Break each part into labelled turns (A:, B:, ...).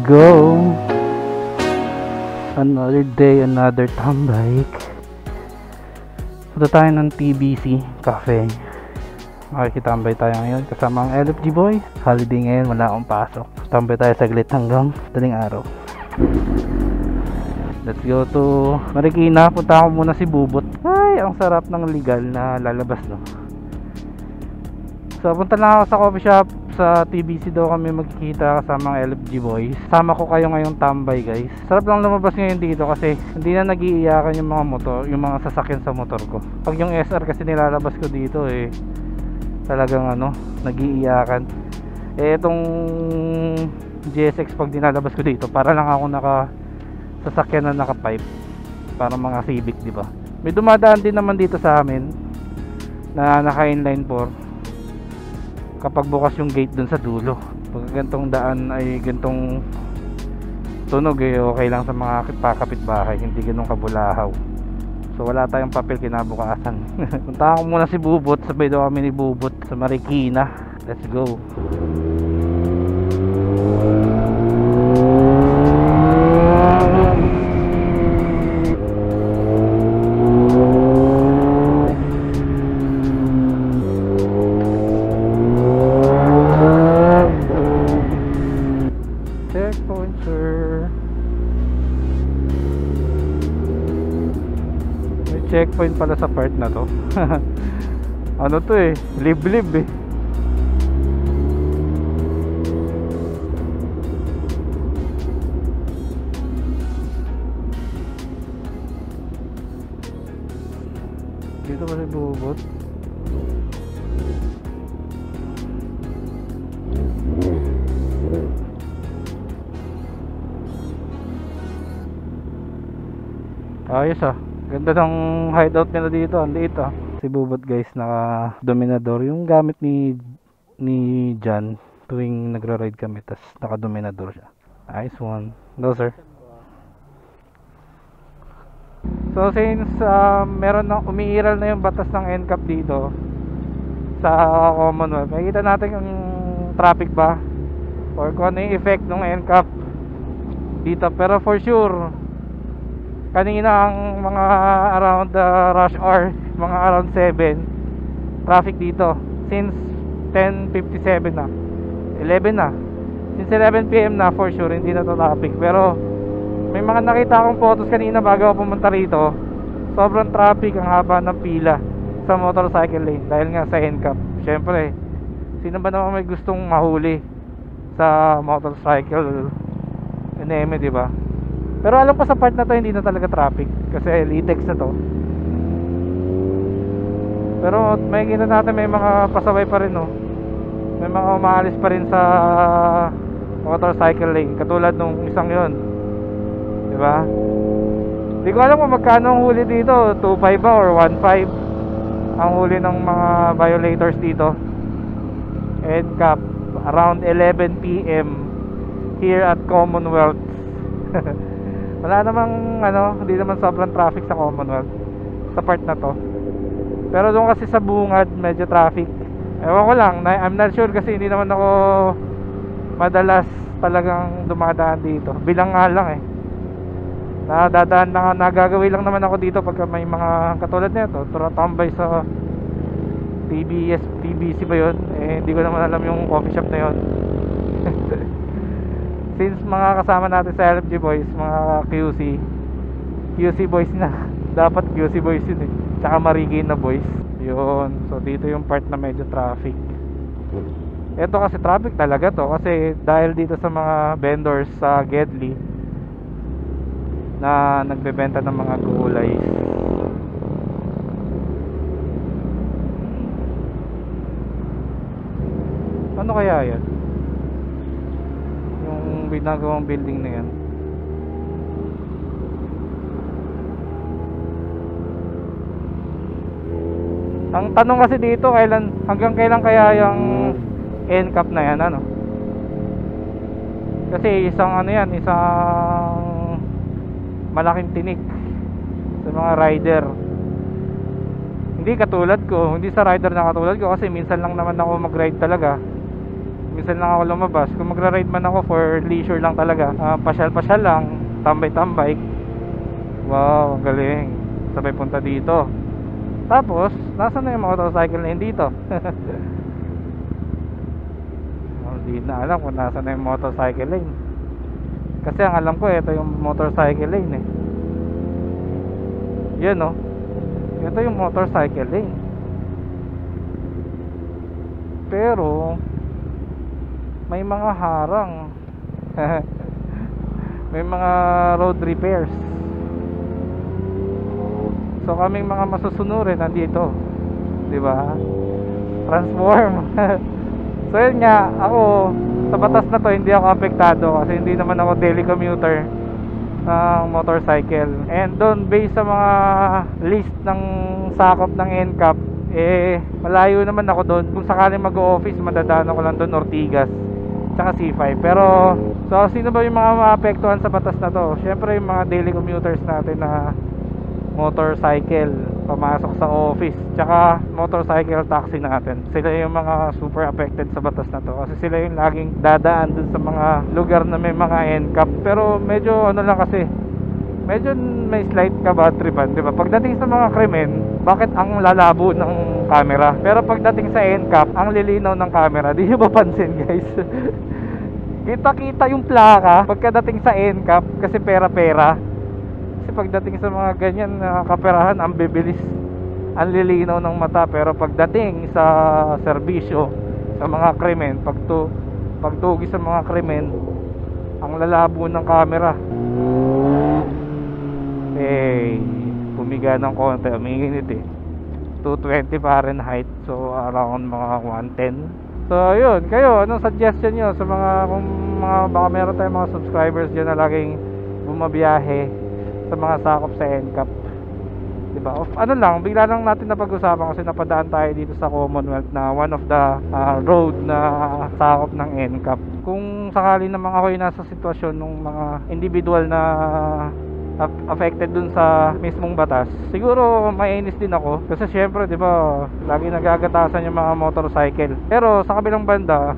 A: go. Another day, another tambay. Punta tayo ng TBC Cafe. Makikitambay tayo ngayon kasama ang LFG boy. Holiday ngayon, wala akong pasok. Tambay tayo saglit hanggang daling araw. Let's go to Marikina. Punta ako muna si Bubot. Ay, ang sarap ng legal na lalabas, no? So punta lang ako sa coffee shop. Sa TBC daw kami magkikita kasama ang LFG boys. Sama ko kayo ngayong tambay, guys. Sarap lang lumabas ngayon dito kasi hindi na nag-iiyakan yung mga motor, yung mga sasakyan sa motor ko. Pag yung SR kasi nilalabas ko dito talagang nag-iiyakan. Itong GSX pag dinalabas ko dito, para lang ako sasakyan na naka-pipe. Para mga Civic, di ba? May dumadaan din naman dito sa amin na naka-inline 4. Kapag bukas yung gate dun sa dulo, pag gantong daan ay gantong tunog okay lang sa mga kapitbahay, hindi ganun kabulahaw. So wala tayong papel kinabukasan. Punta ko muna si Bubot, sabay daw kami ni Bubot sa Marikina. Let's go. Checkpoint pala sa part na to. Ano to liblib dito pa si Bubot. Ayos ganda ng hideout nila dito. Ang liit Si Bubot, guys, naka dominador. Yung gamit ni Jan tuwing nagra-ride kami, tas naka dominador siya. Nice one. No sir. So since meron na umiiral na yung batas ng NCAP dito sa Commonwealth, makikita natin yung traffic ba or kung ano yung effect ng NCAP dito. Pero for sure kanina ang mga around rush hour, mga around 7, traffic dito since 10:57 na, 11 na, since 11 PM na, for sure hindi na to traffic. Pero may mga nakita akong photos kanina bago ako pumunta rito, sobrang traffic, ang haba ng pila sa motorcycle lane dahil nga sa NCAP. Syempre, sino ba naman may gustong mahuli sa motorcycle NM, di ba? Pero alam ko sa part na to hindi na talaga traffic kasi LiteX na to. Pero may kita natin may mga pasaway pa rin, no? May mga umaalis pa rin sa motorcycle lane katulad nung isang yon, di ba? Hindi ko alam kung magkano ang huli dito, 2.5 ba or 1.5 ang huli ng mga violators dito. NCAP around 11 PM here at Commonwealth. Wala namang hindi naman sobrang traffic sa Commonwealth sa part na to. Pero doon kasi sa bungad medyo traffic. Ewan ko lang, I'm not sure kasi hindi naman ako madalas talagang dumadaan dito. Bilang nga lang nadadaan lang, nagagawin lang naman ako dito pagka may mga katulad nito, turatambay sa TBC ba yun? Hindi ko naman alam yung coffee shop na yun. Since mga kasama natin sa LFG boys, mga QC boys na. Dapat QC boys yun Tsaka Marikina boys. Yun. So dito yung part na medyo traffic. Ito kasi traffic talaga to kasi dahil dito sa mga vendors sa Gedli na nagbebenta ng mga gulay. Ano kaya yan? Ginagawang building na yan. Ang tanong kasi dito, hanggang kailan kaya yung NCAP na yan, kasi isang malaking tinik sa mga rider. Hindi katulad ko, hindi sa rider na katulad ko kasi minsan lang naman ako mag-ride talaga. minsan lang ako lumabas. Kung magra-ride man ako for leisure lang talaga, pasyal-pasyal lang, tambay-tambay. Wow, ang galing. Sabay punta dito. Tapos, nasaan na yung motorcycle lane dito? Hindi na alam kung nasaan na yung motorcycle lane. Kasi ang alam ko, ito yung motorcycle lane eh. Yan oh. Ito yung motorcycle lane. Pero may mga harang. May mga road repairs. So kaming mga masusunurin nandito, 'di ba? Transform. So yun nga, ako sa batas na to hindi ako apektado kasi hindi naman ako daily commuter ng motorcycle. And doon based sa mga list ng sakop ng NCAP, malayo naman ako doon. Kung sakaling mag-o-office, madadaan ako lang doon Ortigas tsaka C5. Pero so sino ba yung mga maapektuhan sa batas na to? Syempre yung mga daily commuters natin na motorcycle pamasok sa office, tsaka motorcycle taxi natin. Sila yung mga super affected sa batas na to kasi sila yung laging dadaan dun sa mga lugar na may mga NCAP. Pero medyo ano lang kasi, medyo may slight kabatripan, di ba? Pagdating sa mga krimen, bakit ang lalabo ng camera? Pero pagdating sa NCAP, ang lilinaw ng camera. Di nyo mapansin guys? Kita-kita yung plaka pagkadating sa NCAP kasi pera-pera. Kasi pagdating sa mga ganyan na kaperahan, ang bibilis, ang lilinaw ng mata. Pero pagdating sa serbisyo, sa mga krimen, pagtugi sa mga krimen, ang lalabo ng camera. Pumiga ng konti, uminginit 220 Fahrenheit, so around mga 110. So yun, kayo, anong suggestion nyo sa mga, kung mga, baka meron tayong mga subscribers dyan na laging bumabiyahe sa mga sakop sa NCAP, diba? Ano lang, bigla lang natin napag-usapan kasi napadaan tayo dito sa Commonwealth na one of the road na sakop ng NCAP. Kung sakali naman ako yung nasa sitwasyon ng mga individual na affected dun sa mismong batas, siguro mainis din ako kasi syempre, di ba, lagi nagagatasan yung mga motorcycle. Pero sa kabilang banda,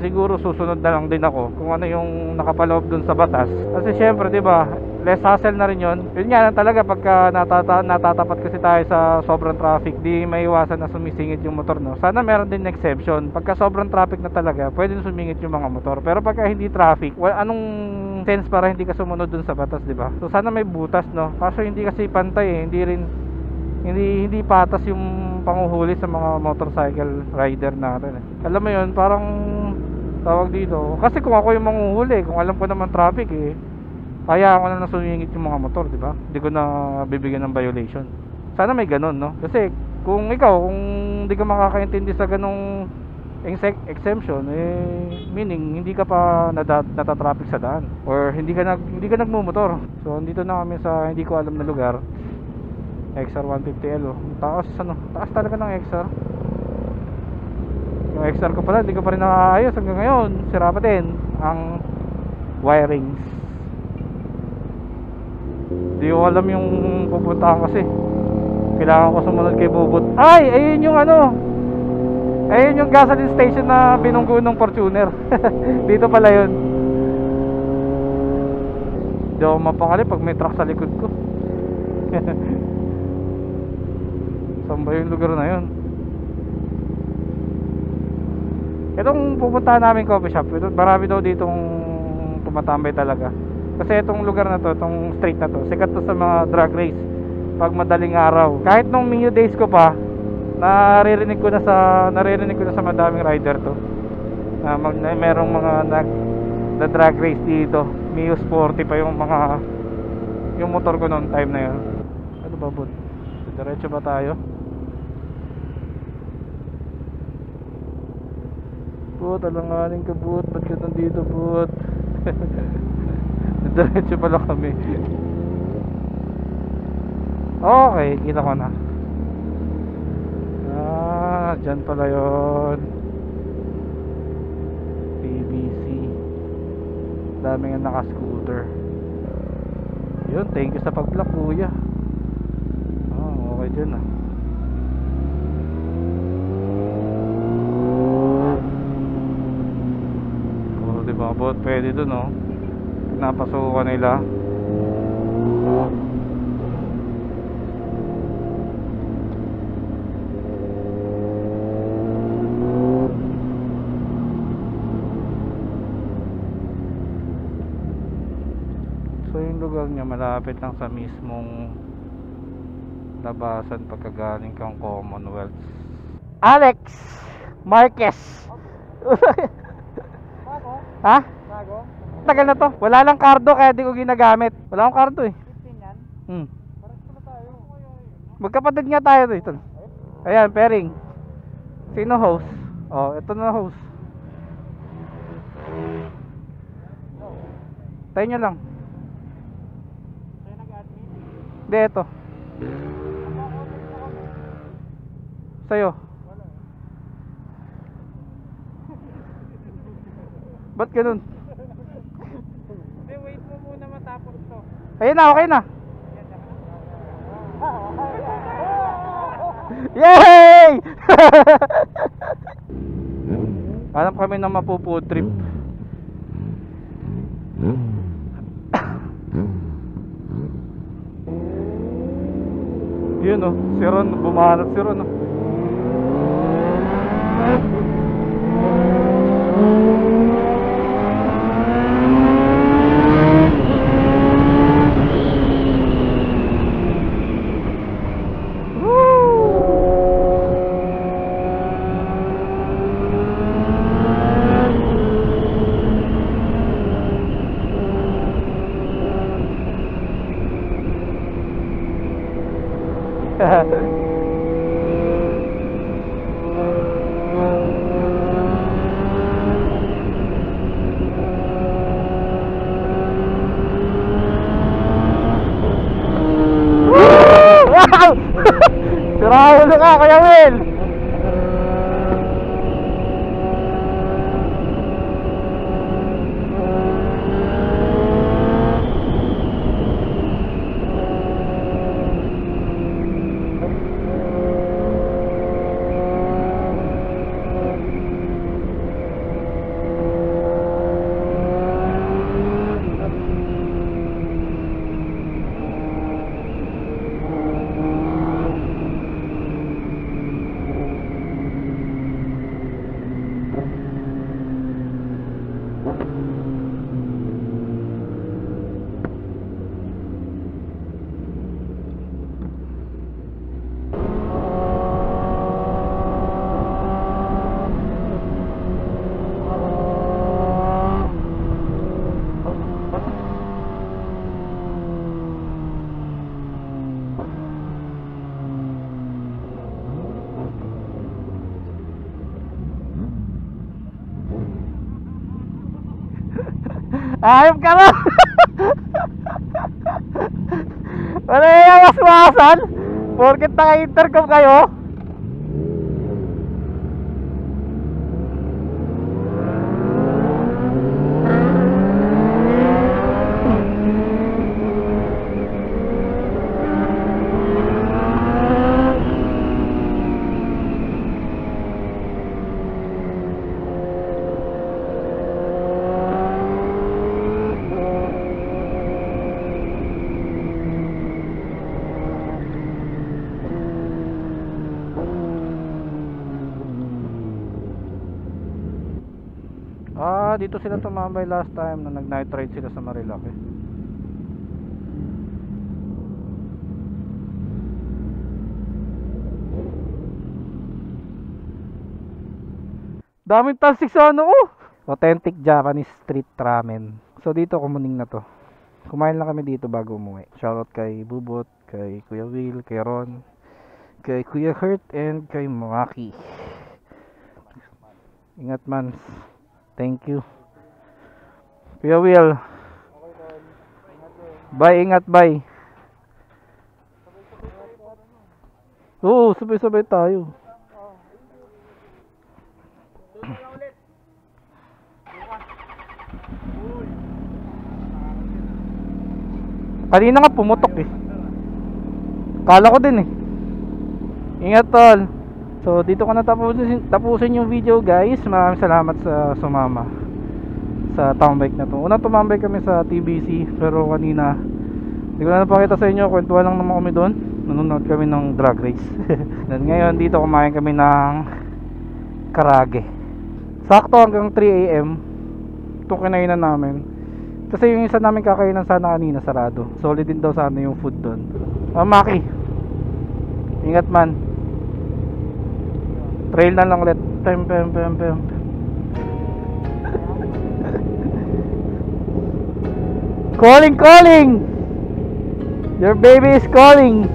A: siguro susunod na lang din ako kung ano yung nakapaloob dun sa batas. Kasi syempre, di ba, less hassle na rin yun. Yun nga lang talaga pagka natatapat kasi tayo sa sobrang traffic, di maiwasan na sumisingit yung motor, no? Sana meron din exception. Pagka sobrang traffic na talaga, pwede sumingit yung mga motor. Pero pagka hindi traffic, anong sense para hindi ka sumunod dun sa batas, di ba? So sana may butas, no? Kaso hindi kasi pantay hindi patas yung panguhuli sa mga motorcycle rider natin. Alam mo yun, parang tawag dito. Kasi kung ako yung manguhuli, kung alam ko naman traffic kaya ako na sumingit yung mga motor, di ba? Hindi ko na bibigyan ng violation. Sana may ganun, no? Kasi kung hindi ka makakaintindi sa ganung exemption, meaning hindi ka pa natatraffic sa daan or hindi ka nagmumotor. So dito na kami sa hindi ko alam na lugar, XR 150L. Taas talaga ng XR. Yung XR ko pala hindi ko pa rin nakaayos hanggang ngayon. Sira pa din ang wirings. Di ko alam yung pupuntahan kasi kailangan ko sumunod kay Bubot. Ayun yung ayun yung gasoline station na binunggo ng Fortuner. Dito pala yun. Di ako mapakali pag may truck sa likod ko. Saan ba yung lugar na yun? Itong pupuntahan namin coffee shop, marami daw ditong tumatambay talaga. Kasi itong lugar na to, itong street na to, sikat to sa mga drag race pag madaling araw. Kahit nung Mio days ko pa, naririnig ko na sa madaming rider to na merong mga na drag race dito. Mio Sporty pa yung motor ko noon time na yun. Ano ba, bud? Diretso ba tayo? Bud, alanganin ka, bud. Ba't ka nandito, bud? Diretso pala kami. Okay, kita ko na. Dyan pala yun. PBC. Daming nga naka-scooter. Yun, thank you sa pag-vlog, kuya. Okay dyan Pwede dun, oh. Napasukan nila. So yung lugar niya malapit lang sa mismong labasan pagkagaling kang Commonwealth. Alex Marquez. Ha?
B: Bago?
A: Tagal na to. Wala lang kardo kaya di ko ginagamit. Wala akong kardo eh.
B: 15 yan? Pares pala tayo.
A: Magkapatid nga tayo dito. Ayan, pairing. Sino host? Oh, ito na host. Tayo nyo lang.
B: Sa'yo nag-admin?
A: Hindi, ito. Sa'yo.
B: Wala.
A: Ba't ganun?
B: Hindi, wait mo muna matapos to.
A: Ayun na, okay na. Yay! Alam kami na mapupo trip. Yun oh, si Ron, bumanat si Ron oh. Wow! Sira ulo ka, Kuya Will! Ayop ka na! Wala yung masmasan? Porket naka-intercom kayo? Dito sila tumambay last time na nag-night ride sila sa Marilaki. Daming talsik sa ano oh! Authentic Japanese street ramen. So dito kumuning na to. Kumain lang kami dito bago umuwi. Shoutout kay Bubot, kay Kuya Will, kay Ron, kay Kuya Hurt, and kay Maki. Ingat man. Thank you. Kuya Will. Bye, ingat, bye. Oo, sabay-sabay tayo. Kanina nga pumutok eh. Kala ko din eh. Ingat tol. So dito ko na tapusin yung video guys. Maraming salamat sa sumama sa town bike na to. Unang tumambay kami sa TBC, pero kanina hindi ko na napakita sa inyo, kwentuhan lang naman kami doon. Nanonood kami ng drag race. Then ngayon dito kumain kami ng karage. Sakto hanggang 3 AM itong kinainan namin. Kasi yung isa namin kakainan sana kanina sarado. Solid din daw sana yung food doon. Maki, ingat man. Trail na lang ulit. Pem. Calling! Your baby is calling!